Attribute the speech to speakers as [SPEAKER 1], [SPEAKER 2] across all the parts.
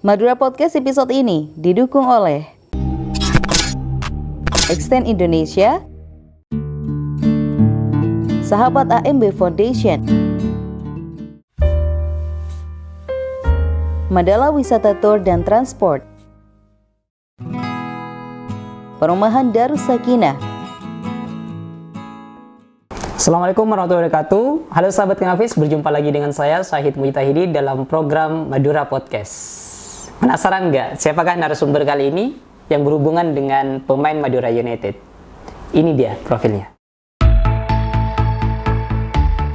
[SPEAKER 1] Madura Podcast episode ini didukung oleh Extend Indonesia, Sahabat AMB Foundation, Mandala Wisata Tour dan Transport, Perumahan Darus Sakinah.
[SPEAKER 2] Assalamualaikum warahmatullahi wabarakatuh. Halo sahabat Kenafis, berjumpa lagi dengan saya Syahid Mujtahidi dalam program Madura Podcast. Penasaran nggak siapakah narasumber kali ini yang berhubungan dengan pemain Madura United? Ini dia profilnya.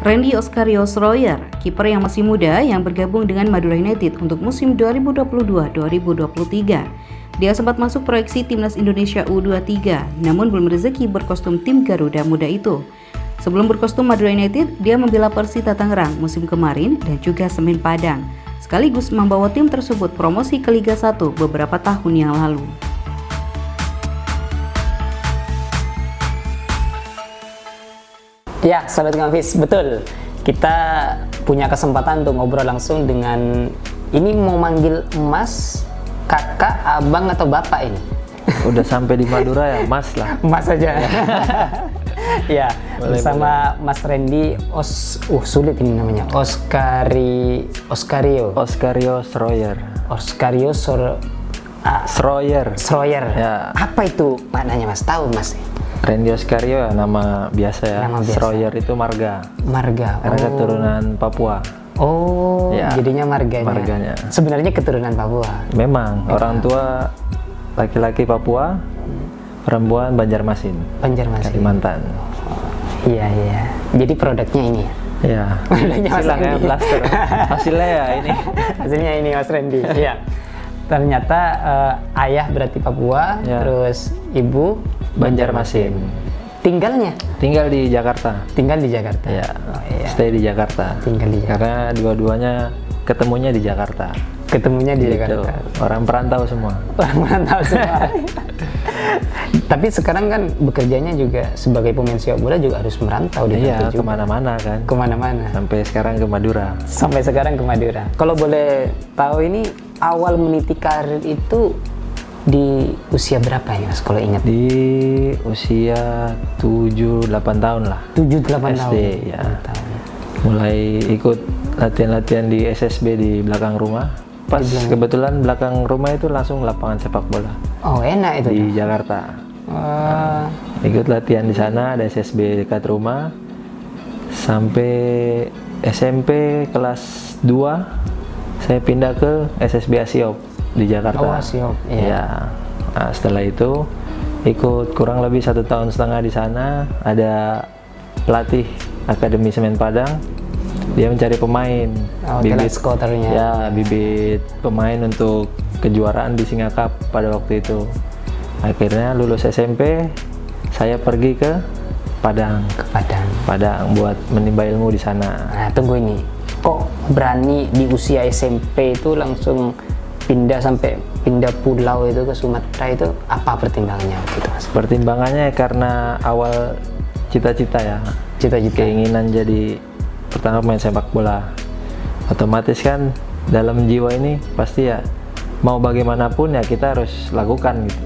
[SPEAKER 1] Randy Oskarios Royer, kiper yang masih muda yang bergabung dengan Madura United untuk musim 2022-2023. Dia sempat masuk proyeksi Timnas Indonesia U23, namun belum rezeki berkostum tim Garuda Muda itu. Sebelum berkostum Madura United, dia membela Persita Tangerang musim kemarin dan juga Semen Padang, sekaligus membawa tim tersebut promosi ke Liga 1 beberapa tahun yang lalu.
[SPEAKER 2] Ya, sahabat Kenafis, betul. Kita punya kesempatan untuk ngobrol langsung dengan, ini mau manggil Mas, Kakak, Abang, atau Bapak ini?
[SPEAKER 3] Udah sampai di Madura ya, Mas lah.
[SPEAKER 2] Mas aja. Ya,
[SPEAKER 3] boleh,
[SPEAKER 2] bersama Mas Randy sulit ini namanya.
[SPEAKER 3] Oskarios Royer.
[SPEAKER 2] Schroyer.
[SPEAKER 3] Ya.
[SPEAKER 2] Apa itu maknanya, Mas? Tahu, Mas?
[SPEAKER 3] Randy Oskario ya, nama biasa ya.
[SPEAKER 2] Nama biasa.
[SPEAKER 3] Royer itu marga.
[SPEAKER 2] Marga.
[SPEAKER 3] Karena keturunan Papua.
[SPEAKER 2] Oh,
[SPEAKER 3] Ya,
[SPEAKER 2] jadinya marganya.
[SPEAKER 3] marganya.
[SPEAKER 2] Sebenarnya keturunan Papua.
[SPEAKER 3] Memang orang tua laki-laki Papua, perempuan Banjarmasin, Kalimantan.
[SPEAKER 2] Iya. Jadi produknya ini.
[SPEAKER 3] Ya.
[SPEAKER 2] Produknya Mas
[SPEAKER 3] Silang ya,
[SPEAKER 2] Randy.
[SPEAKER 3] blaster. Hasilnya ya ini.
[SPEAKER 2] Hasilnya ini, Mas Randy. Iya. Ternyata ayah berarti Papua,
[SPEAKER 3] Ya.
[SPEAKER 2] terus ibu
[SPEAKER 3] Banjarmasin.
[SPEAKER 2] Tinggalnya?
[SPEAKER 3] Tinggal di Jakarta.
[SPEAKER 2] Tinggal di Jakarta.
[SPEAKER 3] Ya.
[SPEAKER 2] Oh, iya.
[SPEAKER 3] Stay di Jakarta.
[SPEAKER 2] Tinggal di Jakarta.
[SPEAKER 3] Karena dua-duanya ketemunya di Jakarta.
[SPEAKER 2] Ketemunya di
[SPEAKER 3] Gitu.
[SPEAKER 2] Jakarta.
[SPEAKER 3] Orang perantau semua.
[SPEAKER 2] Orang merantau semua. Tapi sekarang kan bekerjanya juga sebagai pemain sepak bola juga harus merantau di
[SPEAKER 3] Iya,
[SPEAKER 2] juga.
[SPEAKER 3] kemana-mana kan.
[SPEAKER 2] Kemana-mana.
[SPEAKER 3] Sampai sekarang ke Madura.
[SPEAKER 2] Sampai sekarang ke Madura. Kalau boleh tahu, ini awal meniti karir itu di usia berapa ya, Mas? Kalau ingat?
[SPEAKER 3] Di usia 7-8 tahun lah.
[SPEAKER 2] 7-8
[SPEAKER 3] SD,
[SPEAKER 2] tahun.
[SPEAKER 3] ya. Mulai ikut latihan-latihan di SSB di belakang rumah. Pas kebetulan belakang rumah itu langsung lapangan sepak bola
[SPEAKER 2] Oh, enak itu.
[SPEAKER 3] di Jakarta. Ikut latihan di sana, ada SSB dekat rumah. Sampai SMP kelas 2 saya pindah ke SSB Asiop di Jakarta.
[SPEAKER 2] Oh, Asiop, iya.
[SPEAKER 3] Ya. Nah, setelah itu ikut kurang lebih 1,5 tahun di sana. Ada pelatih Akademi Semen Padang. Dia mencari pemain,
[SPEAKER 2] talent scouternya.
[SPEAKER 3] Ya, bibit pemain untuk kejuaraan di Singa Cup pada waktu itu. Akhirnya lulus SMP, saya pergi ke Padang. Padang buat menimba ilmu di sana.
[SPEAKER 2] Nah, tunggu ini. Kok berani di usia SMP itu langsung pindah pulau itu ke Sumatera, itu apa pertimbangannya gitu, Mas?
[SPEAKER 3] Pertimbangannya karena awal cita-cita ya.
[SPEAKER 2] Cita-cita.
[SPEAKER 3] Keinginan jadi pertama pemain sepak bola. Otomatis kan dalam jiwa ini pasti ya mau bagaimanapun ya kita harus lakukan gitu.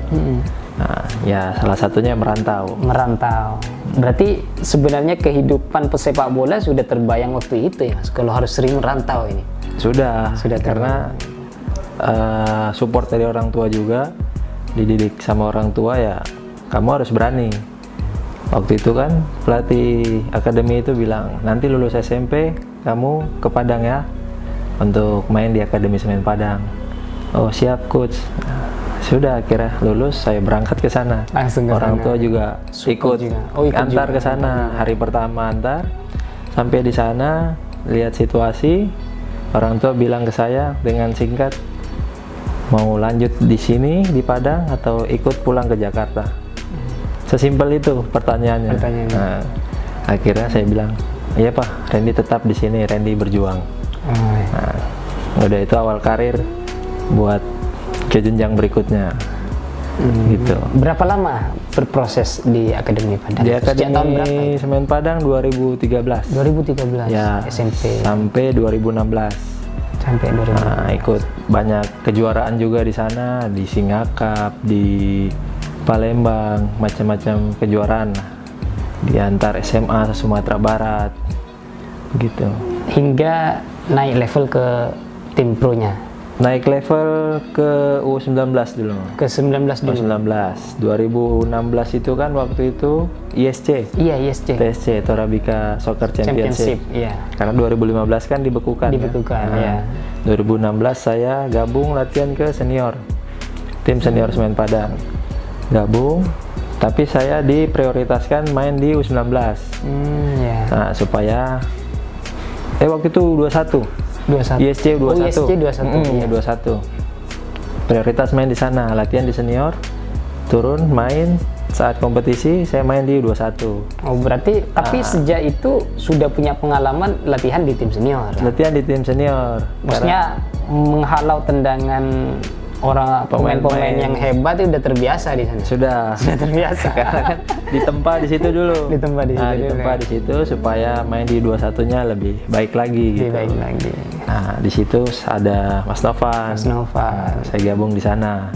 [SPEAKER 3] Nah, ya salah satunya merantau.
[SPEAKER 2] Berarti sebenarnya kehidupan pesepak bola sudah terbayang waktu itu ya, Mas? Kalau harus sering merantau ini.
[SPEAKER 3] Sudah karena support dari orang tua juga, dididik sama orang tua ya, kamu harus berani. Waktu itu kan pelatih akademi itu bilang, nanti lulus SMP kamu ke Padang ya untuk main di Akademi Semen Padang. Oh siap coach. Sudah, akhirnya lulus, saya berangkat ke sana.
[SPEAKER 2] Langsung ke
[SPEAKER 3] orang
[SPEAKER 2] sana.
[SPEAKER 3] tua juga ikut antar ke sana. Hari pertama antar, sampai di sana lihat situasi, orang tua bilang ke saya dengan singkat, mau lanjut di sini di Padang atau ikut pulang ke Jakarta. Sesimpel itu pertanyaannya. Nah, akhirnya saya bilang, iya Pak, Randy tetap di sini, Randy berjuang. Nah, udah itu awal karir buat ke jenjang berikutnya. Gitu.
[SPEAKER 2] Berapa lama berproses di Akademi Padang?
[SPEAKER 3] Di
[SPEAKER 2] Sejak tahun berapa?
[SPEAKER 3] Akademi Semen Padang 2013.
[SPEAKER 2] 2013
[SPEAKER 3] Ya,
[SPEAKER 2] SMP.
[SPEAKER 3] sampai 2016.
[SPEAKER 2] Sampai 2000.
[SPEAKER 3] Nah, ikut banyak kejuaraan juga di sana, di Singa Cup, di Palembang, macam-macam kejuaraan lah. Di antar SMA Sumatera Barat, gitu.
[SPEAKER 2] Hingga naik level ke tim pro-nya.
[SPEAKER 3] Naik level ke U19 dulu.
[SPEAKER 2] Ke 19 dulu.
[SPEAKER 3] U19. 2016 itu kan waktu itu ISC.
[SPEAKER 2] Iya, ISC.
[SPEAKER 3] TSC, Torabika Soccer Championship.
[SPEAKER 2] Iya.
[SPEAKER 3] Karena 2015 kan dibekukan.
[SPEAKER 2] Dibekukan, ya.
[SPEAKER 3] 2016 saya gabung latihan ke senior. Tim senior Semen Padang. Gabung, tapi saya diprioritaskan main di U19.
[SPEAKER 2] Ya.
[SPEAKER 3] Nah, supaya waktu itu 21. ISC 21.
[SPEAKER 2] Oh, ISC 21.
[SPEAKER 3] Iya, 21. Prioritas main di sana, latihan di senior, turun main saat kompetisi saya main di 21.
[SPEAKER 2] Oh, berarti tapi sejak itu sudah punya pengalaman latihan di tim senior.
[SPEAKER 3] Latihan di tim senior.
[SPEAKER 2] Maksudnya menghalau tendangan orang pemain-pemain yang hebat itu udah terbiasa di sana.
[SPEAKER 3] Sudah
[SPEAKER 2] terbiasa.
[SPEAKER 3] Karena kan ditempa di situ dulu.
[SPEAKER 2] Ditempa di situ.
[SPEAKER 3] Nah, ditempa di situ supaya main di 21-nya lebih baik lagi gitu.
[SPEAKER 2] Lebih baik lagi.
[SPEAKER 3] Nah, di situ ada Mas Novan.
[SPEAKER 2] Mas Novan.
[SPEAKER 3] Saya gabung di sana.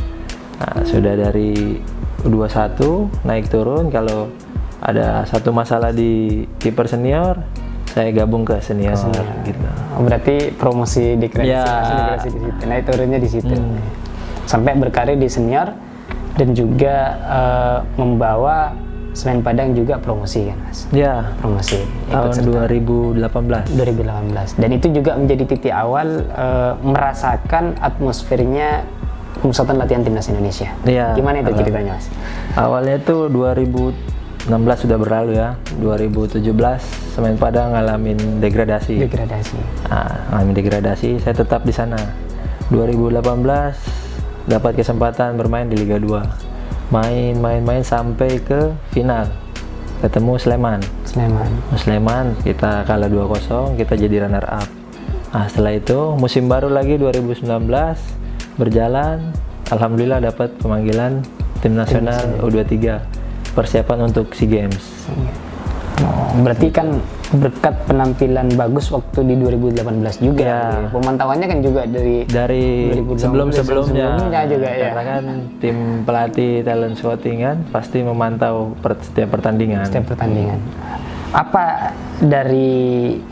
[SPEAKER 3] Nah, sudah dari 21 naik turun, kalau ada satu masalah di kiper senior, saya gabung ke senior. Gitu.
[SPEAKER 2] Oh, berarti promosi degradasi
[SPEAKER 3] Ya.
[SPEAKER 2] di situ. Naik turunnya di situ. Sampai berkarir di senior dan juga membawa Semen Padang juga promosi kan, Mas?
[SPEAKER 3] Ya.
[SPEAKER 2] Promosi.
[SPEAKER 3] Tahun 2018.
[SPEAKER 2] 2018. Dan itu juga menjadi titik awal merasakan atmosfernya pemusatan latihan timnas Indonesia.
[SPEAKER 3] Iya.
[SPEAKER 2] Gimana itu ceritanya, Mas?
[SPEAKER 3] Awalnya tuh 2016 sudah berlalu ya. 2017 Semen Padang ngalamin degradasi. Nah, ngalamin degradasi, saya tetap di sana. 2018 dapat kesempatan bermain di Liga 2. Main sampai ke final. Ketemu Sleman, kita kalah 2-0, kita jadi runner up. Nah, setelah itu musim baru lagi 2019 berjalan, alhamdulillah dapat pemanggilan tim nasional U23 persiapan untuk SEA Games.
[SPEAKER 2] Oh, berarti kan berkat penampilan bagus waktu di 2018 juga.
[SPEAKER 3] Ya.
[SPEAKER 2] Pemantauannya kan juga dari
[SPEAKER 3] sebelum-sebelumnya
[SPEAKER 2] juga ya.
[SPEAKER 3] Karena kan tim pelatih talent scouting kan pasti memantau setiap pertandingan. Apa dari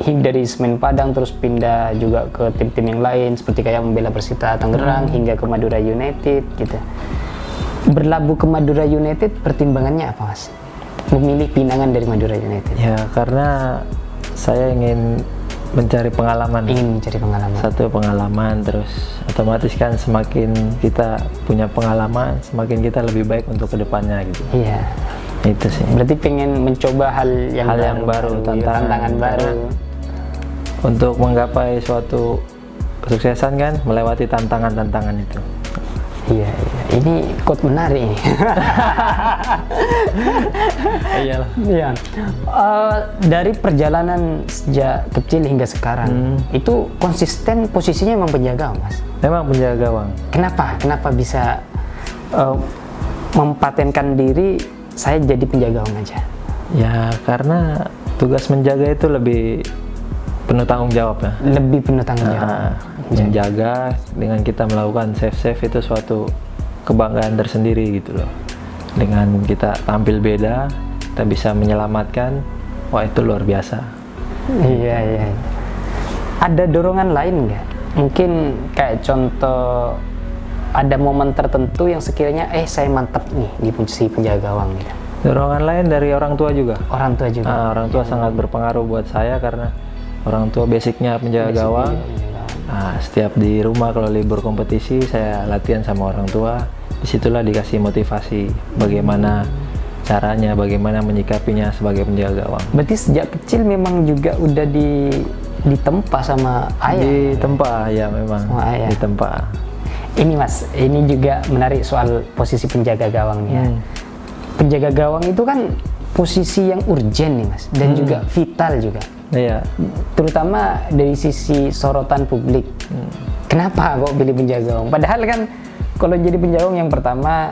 [SPEAKER 3] Semen Padang terus pindah juga ke tim-tim yang lain seperti kayak membela Persita Tangerang hingga ke Madura United gitu. Berlabuh ke Madura United pertimbangannya apa, Mas? Memilih pinangan dari Madura United. Ya, karena saya ingin mencari pengalaman. Satu pengalaman, terus otomatis kan semakin kita punya pengalaman, semakin kita lebih baik untuk kedepannya gitu.
[SPEAKER 2] Iya.
[SPEAKER 3] Itu sih.
[SPEAKER 2] Berarti pengen mencoba hal yang baru, tantangan baru.
[SPEAKER 3] Untuk menggapai suatu kesuksesan kan melewati tantangan-tantangan itu.
[SPEAKER 2] Iya. Ini quote menarik ini.
[SPEAKER 3] Iyalah.
[SPEAKER 2] Iya. Dari perjalanan sejak kecil hingga sekarang, itu konsisten posisinya memang penjaga, Mas?
[SPEAKER 3] Memang penjaga gawang.
[SPEAKER 2] Kenapa bisa mempatenkan diri saya jadi penjaga gawang aja?
[SPEAKER 3] Ya, karena tugas menjaga itu lebih penuh tanggung jawab ya.
[SPEAKER 2] Lebih penuh tanggung jawab.
[SPEAKER 3] Menjaga dengan kita melakukan save itu suatu kebanggaan tersendiri gitu loh. Dengan kita tampil beda, kita bisa menyelamatkan, wah itu luar biasa.
[SPEAKER 2] Iya. Ada dorongan lain nggak? Mungkin kayak contoh ada momen tertentu yang sekiranya saya mantap nih di posisi penjaga gawang gitu.
[SPEAKER 3] Dorongan lain dari orang tua juga.
[SPEAKER 2] Orang
[SPEAKER 3] tua sangat berpengaruh buat saya karena orang tua basicnya penjaga gawang. Nah, setiap di rumah kalau libur kompetisi saya latihan sama orang tua. Disitulah dikasih motivasi bagaimana caranya, bagaimana menyikapinya sebagai penjaga gawang.
[SPEAKER 2] Berarti sejak kecil memang juga udah ditempa sama ayah?
[SPEAKER 3] Ditempa ya memang. Sama ayah. Ditempa.
[SPEAKER 2] Ini Mas, ini juga menarik soal posisi penjaga gawangnya. Penjaga gawang itu kan posisi yang urgen nih Mas, dan juga vital juga.
[SPEAKER 3] Iya.
[SPEAKER 2] Terutama dari sisi sorotan publik. Kenapa kok pilih penjaga gawang? Padahal kan kalau jadi penjaga gawang yang pertama,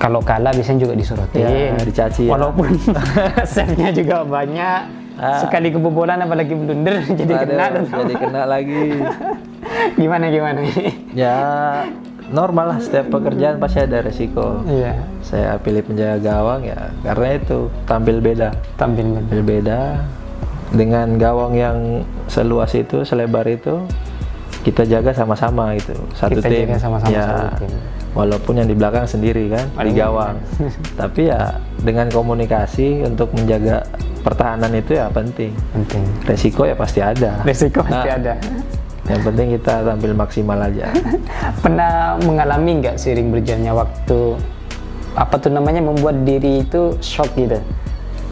[SPEAKER 2] kalau kalah biasanya juga disorotin.
[SPEAKER 3] Ya, dicaci.
[SPEAKER 2] Walaupun save-nya juga banyak, Sekali kebobolan apalagi blunder jadi kena.
[SPEAKER 3] Jadi kena lagi.
[SPEAKER 2] Gimana?
[SPEAKER 3] Ya normal lah, setiap pekerjaan pasti ada resiko.
[SPEAKER 2] Iya.
[SPEAKER 3] Saya pilih penjaga gawang ya karena itu tampil beda dengan gawang yang seluas itu, selebar itu, kita jaga sama-sama gitu, satu tim.
[SPEAKER 2] Jaga sama-sama
[SPEAKER 3] ya,
[SPEAKER 2] satu tim.
[SPEAKER 3] Walaupun yang di belakang sendiri kan di gawang, tapi ya dengan komunikasi untuk menjaga pertahanan itu ya penting. Resiko ya pasti ada.
[SPEAKER 2] Ada.
[SPEAKER 3] Yang penting kita tampil maksimal aja.
[SPEAKER 2] Pernah mengalami nggak seiring berjalannya waktu membuat diri itu shock gitu?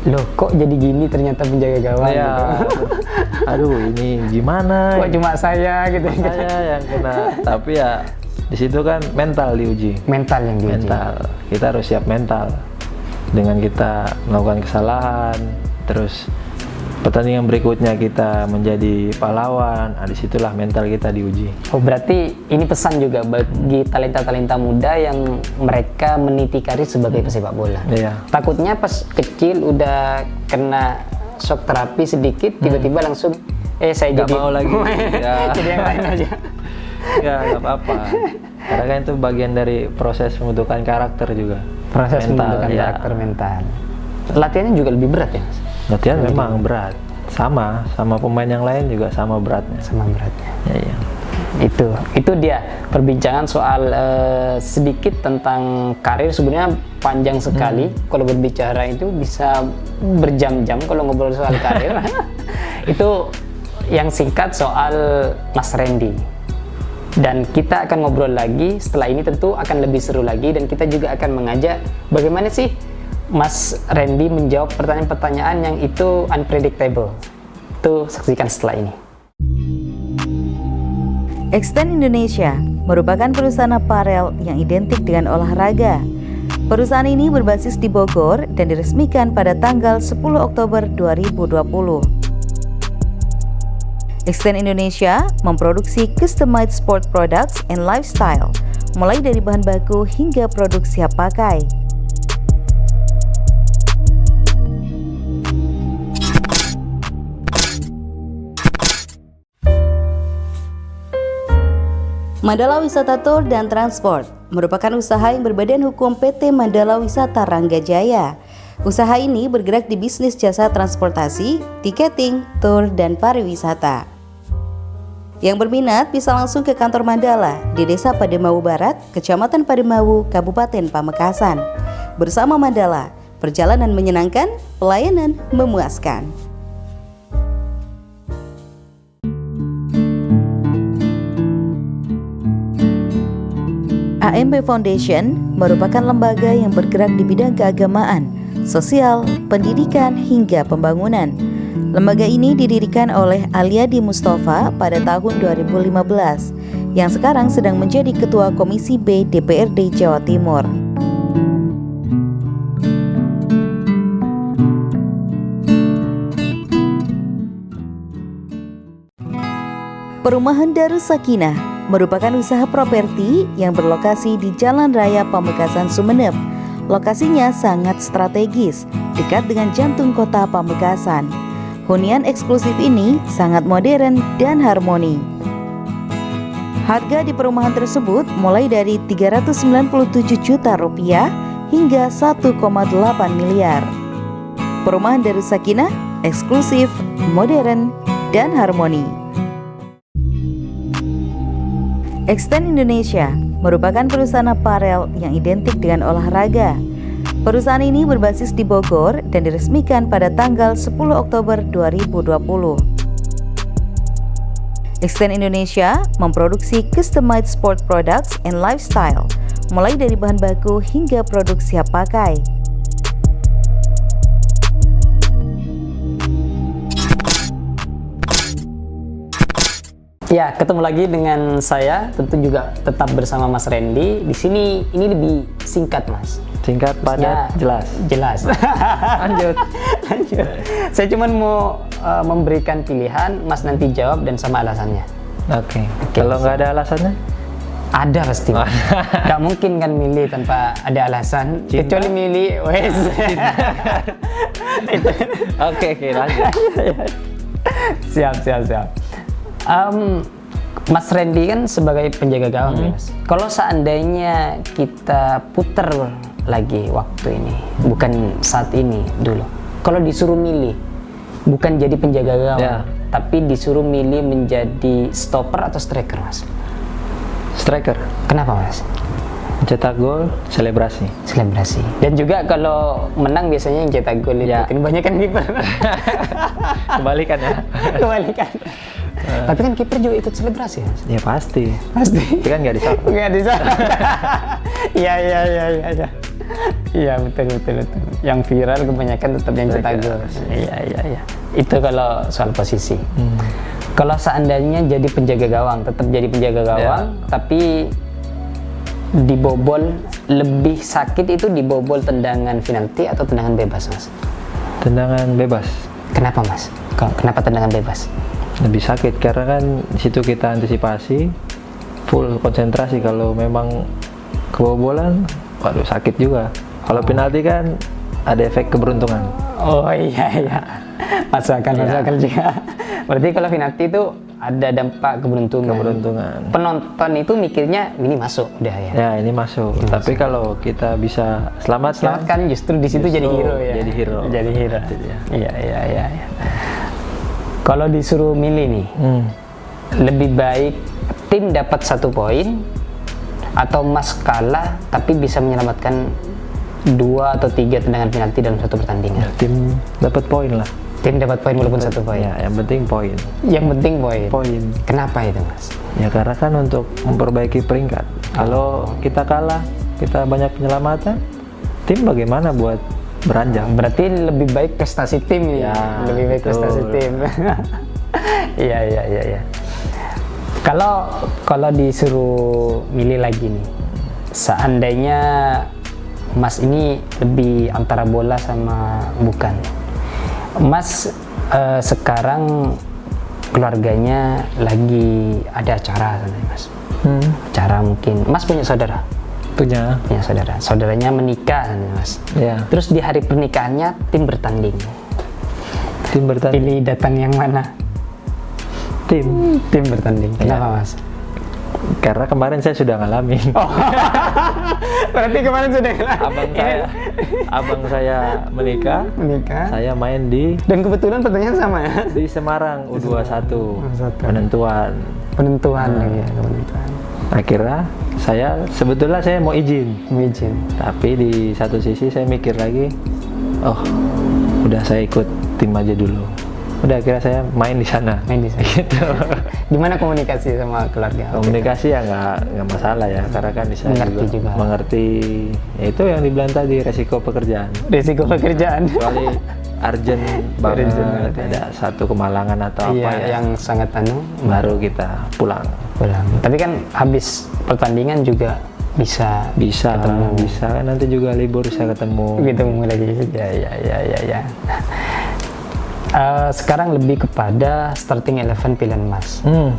[SPEAKER 2] Loh kok jadi gini ternyata penjaga gawang gitu.
[SPEAKER 3] Aduh ini gimana?
[SPEAKER 2] Kok cuma saya gitu?
[SPEAKER 3] Saya yang kena. Tapi ya di situ kan mental diuji.
[SPEAKER 2] Mental.
[SPEAKER 3] Kita harus siap mental. Dengan kita melakukan kesalahan, terus pertandingan berikutnya kita menjadi pahlawan, disitulah mental kita diuji.
[SPEAKER 2] Oh berarti ini pesan juga bagi talenta-talenta muda yang mereka meniti karir sebagai pesepak bola.
[SPEAKER 3] Iya.
[SPEAKER 2] Takutnya pas kecil udah kena shock terapi sedikit, tiba-tiba langsung saya
[SPEAKER 3] nggak
[SPEAKER 2] jadi
[SPEAKER 3] mau lagi. Ya.
[SPEAKER 2] Jadi yang lain aja.
[SPEAKER 3] Ya nggak apa-apa. Karena kan itu bagian dari proses pembentukan karakter juga.
[SPEAKER 2] Proses pembentukan karakter mental. Latihannya juga lebih berat ya, Mas?
[SPEAKER 3] Latihan memang berat, sama pemain yang lain juga sama beratnya. Ya. Itu dia perbincangan soal sedikit tentang karir. Sebenarnya panjang sekali. Kalau berbicara itu bisa berjam-jam kalau ngobrol soal karir. Itu yang singkat soal Mas Randy. Dan kita akan ngobrol lagi setelah ini, tentu akan lebih seru lagi, dan kita juga akan mengajak bagaimana sih Mas Randy menjawab pertanyaan-pertanyaan yang itu unpredictable. Itu saksikan setelah ini.
[SPEAKER 1] Extend Indonesia merupakan perusahaan aparel yang identik dengan olahraga. Perusahaan ini berbasis di Bogor dan diresmikan pada tanggal 10 Oktober 2020. Extend Indonesia memproduksi customized sport products and lifestyle, mulai dari bahan baku hingga produk siap pakai. Mandala Wisata Tour dan Transport merupakan usaha yang berbadan hukum PT Mandala Wisata Rangga Jaya. Usaha ini bergerak di bisnis jasa transportasi, tiketing, tour, dan pariwisata. Yang berminat bisa langsung ke kantor Mandala di Desa Pademawu Barat, Kecamatan Pademawu, Kabupaten Pamekasan. Bersama Mandala, perjalanan menyenangkan, pelayanan memuaskan. AMP Foundation merupakan lembaga yang bergerak di bidang keagamaan, sosial, pendidikan, hingga pembangunan. Lembaga ini didirikan oleh Aliadi Mustafa pada tahun 2015, yang sekarang sedang menjadi Ketua Komisi B DPRD Jawa Timur. Perumahan Darus Sakinah merupakan usaha properti yang berlokasi di Jalan Raya Pamekasan Sumeneb. Lokasinya sangat strategis, dekat dengan jantung kota Pamekasan. Hunian eksklusif ini sangat modern dan harmoni. Harga di perumahan tersebut mulai dari 397 juta rupiah hingga 1,8 miliar. Perumahan Darus Sakinah eksklusif, modern, dan harmoni. Extend Indonesia merupakan perusahaan aparel yang identik dengan olahraga. Perusahaan ini berbasis di Bogor dan diresmikan pada tanggal 10 Oktober 2020. Extend Indonesia memproduksi customized sport products and lifestyle, mulai dari bahan baku hingga produk siap pakai.
[SPEAKER 2] Ya, ketemu lagi dengan saya, tentu juga tetap bersama Mas Randy. Di sini ini lebih singkat, Mas.
[SPEAKER 3] Singkat, padat, jelas. Lanjut.
[SPEAKER 2] Saya cuma mau memberikan pilihan, Mas nanti jawab dan sama alasannya.
[SPEAKER 3] Oke. Kalau nggak ada alasannya?
[SPEAKER 2] Ada pasti. Gak mungkin kan milih tanpa ada alasan.
[SPEAKER 3] Cinta.
[SPEAKER 2] Kecuali milih wes.
[SPEAKER 3] Oke, lanjut.
[SPEAKER 2] Siap. Mas Randy kan sebagai penjaga gawang nih, Mas. Kalau seandainya kita putar lagi waktu ini, bukan saat ini dulu. Kalau disuruh milih, bukan jadi penjaga gawang, tapi disuruh milih menjadi stopper atau striker, Mas?
[SPEAKER 3] Striker.
[SPEAKER 2] Kenapa, Mas?
[SPEAKER 3] Cetak gol, selebrasi.
[SPEAKER 2] Dan juga kalau menang biasanya yang cetak gol itu kan banyak kan kiper.
[SPEAKER 3] Kebalikan ya.
[SPEAKER 2] Kebalikan. Tapi kan kiper juga ikut selebrasi, Mas.
[SPEAKER 3] Ya pasti.
[SPEAKER 2] Pasti.
[SPEAKER 3] Tapi kan nggak disorot.
[SPEAKER 2] Nggak disorot. Iya. Iya betul. Yang viral kebanyakan tetap yang cetak gol. Iya. Itu kalau soal posisi. Kalau seandainya jadi penjaga gawang, tetap jadi penjaga gawang, tapi dibobol lebih sakit itu dibobol tendangan penalti atau tendangan bebas, Mas?
[SPEAKER 3] Tendangan bebas.
[SPEAKER 2] Kenapa, Mas? Kenapa tendangan bebas?
[SPEAKER 3] Lebih sakit karena kan di situ kita antisipasi, full konsentrasi. Kalau memang kebobolan, waduh sakit juga. Kalau penalti kan ada efek keberuntungan.
[SPEAKER 2] Oh iya. Masuk akal juga. Berarti kalau penalti itu ada dampak keberuntungan. Penonton itu mikirnya ini masuk udah ya.
[SPEAKER 3] Ya ini masuk. Tapi kalau kita bisa selamatkan
[SPEAKER 2] justru di situ jadi hero ya. Jadi hero. Iya. Kalau disuruh milih nih, lebih baik tim dapat 1 poin atau Mas kalah tapi bisa menyelamatkan 2 atau 3 tendangan penalti dalam satu pertandingan.
[SPEAKER 3] Tim dapat poin lah.
[SPEAKER 2] Tim dapat poin walaupun 1 poin.
[SPEAKER 3] Ya, yang penting poin.
[SPEAKER 2] Yang penting poin. Kenapa itu, Mas?
[SPEAKER 3] Ya karena kan untuk memperbaiki peringkat. Kalau kita kalah, kita banyak penyelamatan, tim bagaimana buat beranjak?
[SPEAKER 2] Berarti lebih baik prestasi tim ya. Lebih baik prestasi tim. Iya. Kalau disuruh milih lagi nih, seandainya Mas ini lebih antara bola sama bukan. Mas sekarang keluarganya lagi ada acara sana, Mas. Acara mungkin. Mas punya saudara?
[SPEAKER 3] Punya
[SPEAKER 2] saudara. Saudaranya menikah, Mas.
[SPEAKER 3] Ya.
[SPEAKER 2] Terus di hari pernikahannya tim bertanding. Pilih datang yang mana? Tim bertanding. Kenapa, Mas?
[SPEAKER 3] Karena kemarin saya sudah ngalamin.
[SPEAKER 2] Berarti kemarin sudah ngalamin.
[SPEAKER 3] Abang saya menikah. Saya main di.
[SPEAKER 2] Dan kebetulan pertandingan sama ya?
[SPEAKER 3] Di Semarang U21. Penentuan. Akhirnya sebetulnya saya mau izin. Tapi di satu sisi saya mikir lagi, udah saya ikut tim aja dulu. Udah akhirnya saya main di sana. Gitu.
[SPEAKER 2] Gimana komunikasi sama keluarga?
[SPEAKER 3] Komunikasi ya nggak masalah ya, karena kan bisa mengerti. Ya itu yang dibilang tadi, resiko pekerjaan. Kecuali urgent banget, ada satu kemalangan atau apa ya
[SPEAKER 2] yang sangat
[SPEAKER 3] baru kita pulang.
[SPEAKER 2] Tapi kan habis pertandingan juga bisa ketemu.
[SPEAKER 3] Bisa kan, nanti juga libur bisa ketemu
[SPEAKER 2] lagi. Ya. Sekarang lebih kepada starting 11 pilihan Mas. Nah,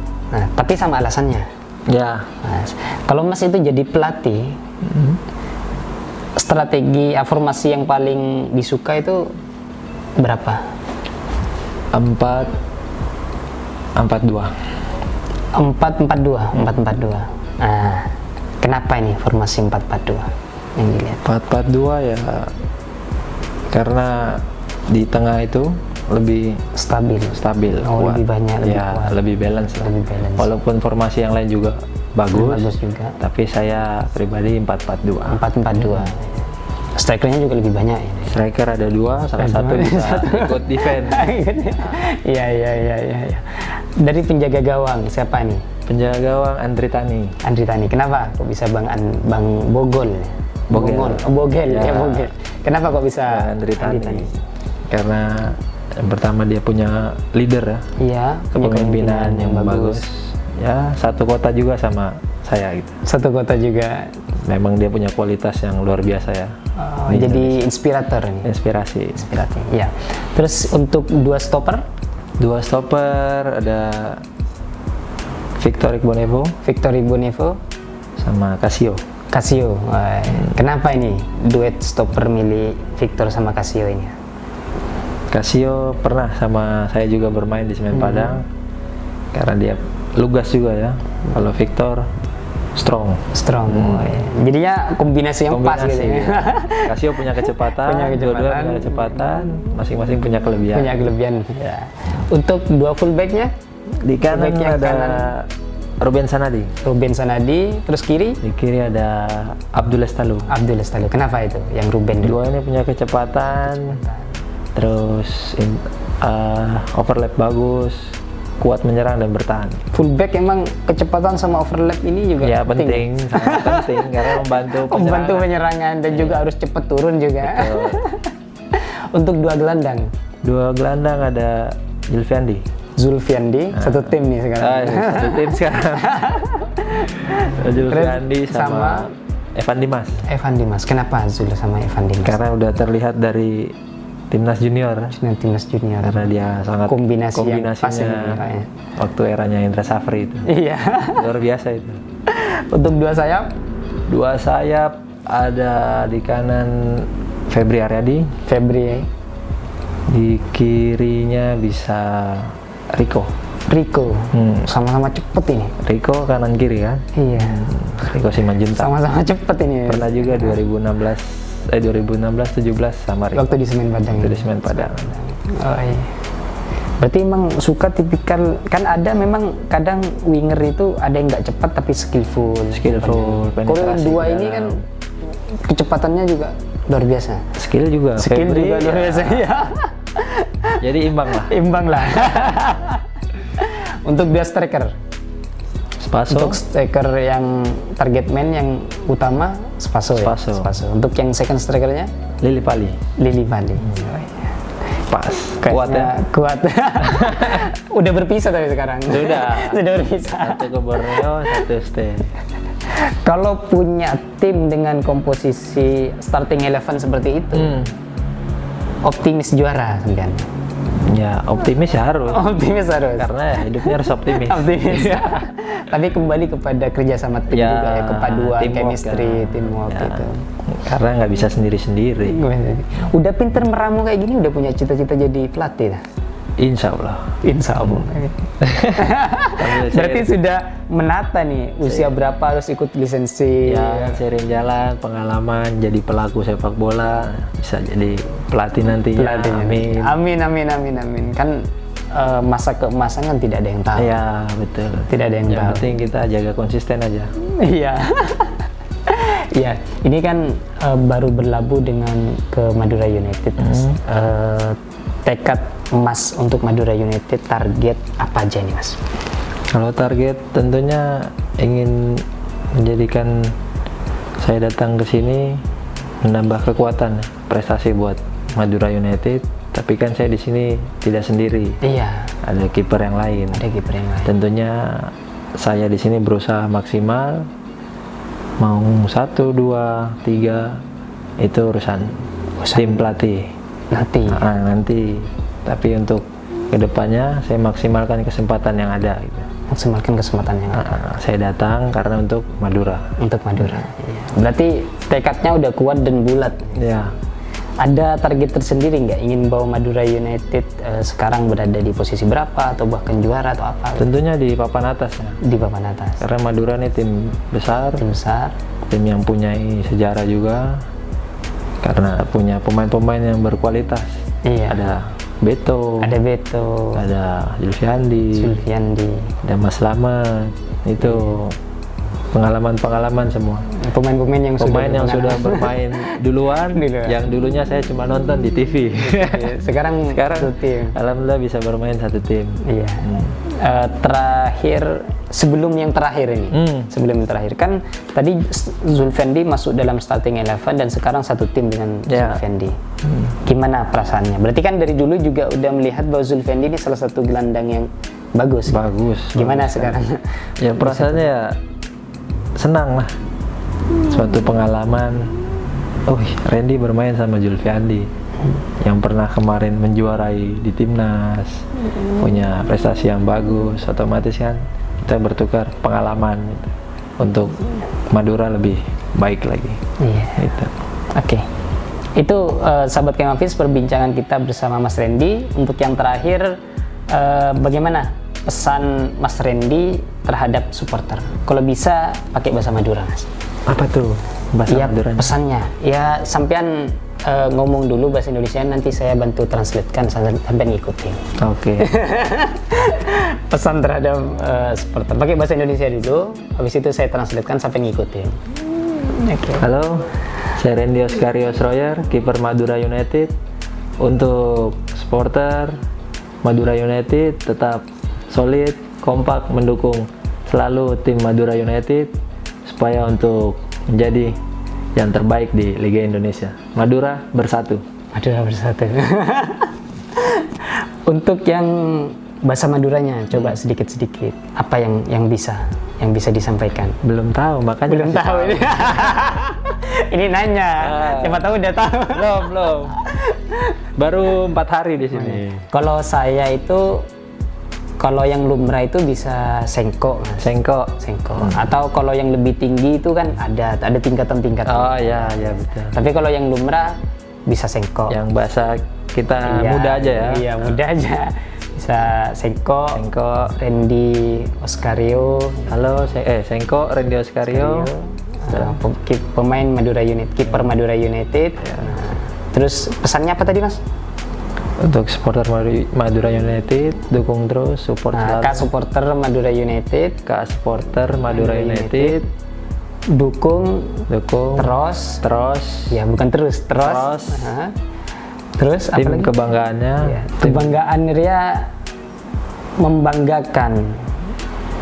[SPEAKER 2] tapi sama alasannya.
[SPEAKER 3] Ya.
[SPEAKER 2] Mas, kalau Mas itu jadi pelatih, strategi formasi yang paling disuka itu berapa?
[SPEAKER 3] 4-4-2.
[SPEAKER 2] Nah, kenapa ini formasi 4-4-2 yang dilihat?
[SPEAKER 3] 4-4-2 ya karena di tengah itu lebih stabil, kuat.
[SPEAKER 2] Lebih banyak,
[SPEAKER 3] lebih balance. Walaupun formasi yang lain juga bagus
[SPEAKER 2] juga.
[SPEAKER 3] Tapi saya pribadi 4-4-2.
[SPEAKER 2] Strikernya juga lebih banyak ini.
[SPEAKER 3] Striker ada 2, salah satu bisa ikut defense.
[SPEAKER 2] Iya. Dari penjaga gawang siapa nih?
[SPEAKER 3] Penjaga gawang Andri Tani.
[SPEAKER 2] Kenapa kok bisa Bang Bogel? Bogel. Kenapa kok bisa
[SPEAKER 3] Andri Tani? Karena yang pertama dia punya leader
[SPEAKER 2] ya.
[SPEAKER 3] Kepemimpinan yang bagus. Ya, satu kota juga sama saya gitu.
[SPEAKER 2] Satu kota juga.
[SPEAKER 3] Memang dia punya kualitas yang luar biasa ya.
[SPEAKER 2] Jadi inspirator nih.
[SPEAKER 3] Inspirasi.
[SPEAKER 2] Ya. Terus untuk 2 stopper
[SPEAKER 3] ada Victor Igbonevo. sama Casio.
[SPEAKER 2] Casio. Kenapa ini duet stopper milih Victor sama Casio ini?
[SPEAKER 3] Casio pernah sama saya juga bermain di Semen Padang karena dia lugas juga ya. Kalau Victor strong. Jadinya kombinasi yang pas gitu ya. Casio punya kecepatan, dua-dua punya kecepatan, masing-masing punya kelebihan.
[SPEAKER 2] Ya. Untuk dua fullbacknya
[SPEAKER 3] Di kanan ada Ruben Sanadi, terus kiri?
[SPEAKER 2] Di kiri ada
[SPEAKER 3] Abdul Estalu.
[SPEAKER 2] Kenapa itu yang Ruben?
[SPEAKER 3] Dua ini punya kecepatan, terus overlap bagus, kuat menyerang dan bertahan.
[SPEAKER 2] Fullback emang kecepatan sama overlap ini juga
[SPEAKER 3] ya penting, sangat penting karena membantu
[SPEAKER 2] penyerangan dan juga harus cepat turun juga. Untuk dua gelandang
[SPEAKER 3] ada
[SPEAKER 2] Zulfiandi, satu tim nih sekarang.
[SPEAKER 3] Satu tim sekarang. Zulfiandi sama Evan Dimas. Kenapa Zul sama Evan Dimas?
[SPEAKER 2] Karena
[SPEAKER 3] udah terlihat dari Timnas Junior. Karena dia sangat kombinasinya waktu eranya Indra Safri itu.
[SPEAKER 2] Iya.
[SPEAKER 3] Luar biasa itu.
[SPEAKER 2] Untuk dua sayap ada di kanan Febri Aryadi. Di kirinya bisa Rico. Sama-sama cepet ini.
[SPEAKER 3] Rico kanan kiri kan?
[SPEAKER 2] Iya.
[SPEAKER 3] Rico Simanjuntak.
[SPEAKER 2] Sama-sama cepet ini.
[SPEAKER 3] Pernah juga 2016-17 sama Rico.
[SPEAKER 2] Waktu di Semen Padang. Oh iya. Berarti emang suka tipikal, kan ada memang kadang winger itu ada yang nggak cepat tapi skillful. Kalau yang dua ini kan kecepatannya juga luar biasa.
[SPEAKER 3] Skill juga luar biasa.
[SPEAKER 2] Ya.
[SPEAKER 3] Jadi imbang lah.
[SPEAKER 2] Untuk dia striker. Untuk striker yang target man yang utama Spaso. Untuk yang second strikernya
[SPEAKER 3] Lili Pali. Pas. Kuat.
[SPEAKER 2] Udah berpisah tapi sekarang.
[SPEAKER 3] Sudah
[SPEAKER 2] berpisah.
[SPEAKER 3] Satu ke Borneo, satu stay.
[SPEAKER 2] Kalau punya tim dengan komposisi starting 11 seperti itu, optimis juara kan?
[SPEAKER 3] Ya optimis harus. Karena hidupnya harus optimis.
[SPEAKER 2] Tapi kembali kepada kerjasama tim juga ya, kepaduan, chemistry, teamwork gitu.
[SPEAKER 3] Karena nggak bisa sendiri-sendiri.
[SPEAKER 2] Udah pinter meramu kayak gini, udah punya cita-cita jadi pelatih dah?
[SPEAKER 3] Insya Allah.
[SPEAKER 2] Berarti sudah menata nih usia berapa harus ikut lisensi?
[SPEAKER 3] Ya, sering jalan, pengalaman jadi pelaku sepak bola, bisa jadi pelatih nantinya. Amin.
[SPEAKER 2] Kan masa keemasan kan tidak ada yang tahu.
[SPEAKER 3] Iya, betul.
[SPEAKER 2] Tidak ada yang tahu.
[SPEAKER 3] Yang penting kita jaga konsisten aja.
[SPEAKER 2] Iya. Iya, ini kan baru berlabuh dengan ke Madura United. Tekad Mas untuk Madura United, target apa aja nih Mas?
[SPEAKER 3] Kalau target tentunya ingin menjadikan saya datang ke sini menambah kekuatan prestasi buat Madura United. Tapi kan saya di sini tidak sendiri.
[SPEAKER 2] Iya.
[SPEAKER 3] Ada kiper yang lain. Tentunya saya di sini berusaha maksimal. Mau 1, 2, 3 itu urusan tim pelatih. Nanti. Tapi untuk kedepannya saya maksimalkan kesempatan yang ada. Gitu. Saya datang karena untuk Madura.
[SPEAKER 2] Iya. Berarti tekadnya udah kuat dan bulat.
[SPEAKER 3] Ya.
[SPEAKER 2] Ada target tersendiri nggak? Ingin bawa Madura United sekarang berada di posisi berapa atau bahkan juara atau apa?
[SPEAKER 3] Tentunya di papan atas ya.
[SPEAKER 2] Di papan atas.
[SPEAKER 3] Karena Madura ini tim besar. Tim yang punya sejarah juga. Karena punya pemain-pemain yang berkualitas.
[SPEAKER 2] Iya.
[SPEAKER 3] Ada Beto. Ada Zulfiandi. Ada Mas Slamet. Itu pengalaman semua.
[SPEAKER 2] Pemain yang
[SPEAKER 3] sudah bermain duluan. Yang dulunya saya cuma nonton di TV.
[SPEAKER 2] Sekarang satu tim.
[SPEAKER 3] Alhamdulillah bisa bermain satu tim.
[SPEAKER 2] Iya. Terakhir sebelum yang terakhir kan tadi Zulfiandi masuk dalam starting 11 dan sekarang satu tim dengan Zulfiandi. Gimana perasaannya? Berarti kan dari dulu juga udah melihat bahwa Zulfiandi ini salah satu gelandang yang bagus. Gimana sekarang?
[SPEAKER 3] Ya perasaannya ya senang lah. Suatu pengalaman. Randy bermain sama Zulfiandi yang pernah kemarin menjuarai di timnas, punya prestasi yang bagus, otomatis kan kita bertukar pengalaman gitu. untuk Madura lebih baik lagi.
[SPEAKER 2] Iya.
[SPEAKER 3] Itu.
[SPEAKER 2] Oke. Itu sahabat Kemafis perbincangan kita bersama Mas Randy. Untuk yang terakhir, bagaimana pesan Mas Randy terhadap supporter? Kalau bisa pakai bahasa Madura, Mas.
[SPEAKER 3] Apa tuh bahasa
[SPEAKER 2] Iya,
[SPEAKER 3] Maduranya?
[SPEAKER 2] pesannya. Ya, sampean ngomong dulu bahasa Indonesia, nanti saya bantu translatekan sampai ngikutin.
[SPEAKER 3] Oke.
[SPEAKER 2] Pesan terhadap supporter. Pakai bahasa Indonesia dulu, habis itu saya translatekan sampai ngikutin. Oke.
[SPEAKER 3] Halo, saya Randy Oskario Schroyer, kiper Madura United. Untuk supporter Madura United tetap solid, kompak mendukung selalu tim Madura United supaya untuk menjadi yang terbaik di Liga Indonesia. Madura bersatu.
[SPEAKER 2] Madura bersatu. Untuk yang bahasa Maduranya, coba sedikit-sedikit apa yang bisa disampaikan.
[SPEAKER 3] Belum tahu, makanya
[SPEAKER 2] Belum
[SPEAKER 3] kasih
[SPEAKER 2] tahu ini. Ini nanya. Siapa tahu udah tahu.
[SPEAKER 3] Belum. Baru 4 hari di sini.
[SPEAKER 2] Kalau saya itu, kalau yang lumrah itu bisa sengko, Mas.
[SPEAKER 3] Sengko.
[SPEAKER 2] Atau kalau yang lebih tinggi itu kan ada tingkatan-tingkatan.
[SPEAKER 3] Oh ya betul.
[SPEAKER 2] Tapi kalau yang lumrah bisa sengko.
[SPEAKER 3] Yang bahasa kita
[SPEAKER 2] Iya,
[SPEAKER 3] muda aja ya.
[SPEAKER 2] Iya, muda aja. Bisa sengko. Randy Oskario.
[SPEAKER 3] Halo, Sengko Randy Oskario.
[SPEAKER 2] Pemain Madura United, kiper Madura United. Nah, terus pesannya apa tadi, Mas?
[SPEAKER 3] Untuk supporter Madura United, dukung terus, support selalu.
[SPEAKER 2] Kak supporter Madura United,
[SPEAKER 3] Kak supporter Madura United,
[SPEAKER 2] dukung terus. Ya, bukan terus. Nah, terus apa
[SPEAKER 3] tim
[SPEAKER 2] lagi?
[SPEAKER 3] kebanggaannya.
[SPEAKER 2] Ya, kebanggaan Ria membanggakan,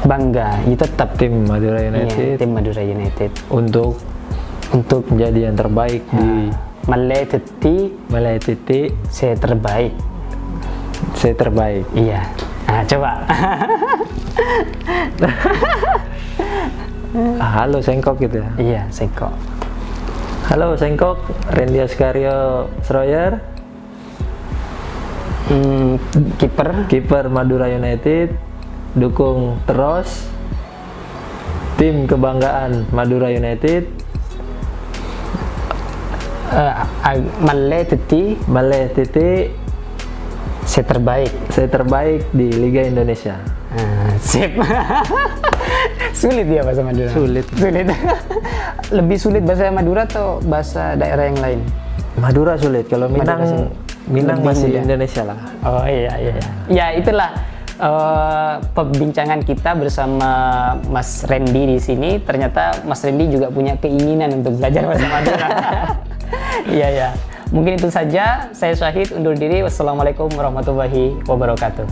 [SPEAKER 2] bangga itu tetap
[SPEAKER 3] Tim Madura United.
[SPEAKER 2] Iya, tim Madura United
[SPEAKER 3] untuk menjadi yang terbaik di
[SPEAKER 2] Malai Titi saya terbaik. Iya. Nah, coba.
[SPEAKER 3] Halo Sengkok gitu ya.
[SPEAKER 2] Iya, Sengko.
[SPEAKER 3] Halo Sengkok, Randy Oskario Schroyer, kiper Madura United, dukung terus tim kebanggaan Madura United. Malai Titi
[SPEAKER 2] saya terbaik
[SPEAKER 3] di Liga Indonesia.
[SPEAKER 2] Sip. Sulit dia bahasa Madura.
[SPEAKER 3] Sulit.
[SPEAKER 2] Lebih sulit bahasa Madura atau bahasa daerah yang lain?
[SPEAKER 3] Madura sulit. Kalau Minang masih
[SPEAKER 2] mudah.
[SPEAKER 3] Indonesia lah.
[SPEAKER 2] Oh iya. Ya itulah perbincangan kita bersama Mas Randy di sini. Ternyata Mas Randy juga punya keinginan untuk belajar bahasa Madura. Iya. Mungkin itu saja. Saya Syahid undur diri. Wassalamualaikum warahmatullahi wabarakatuh.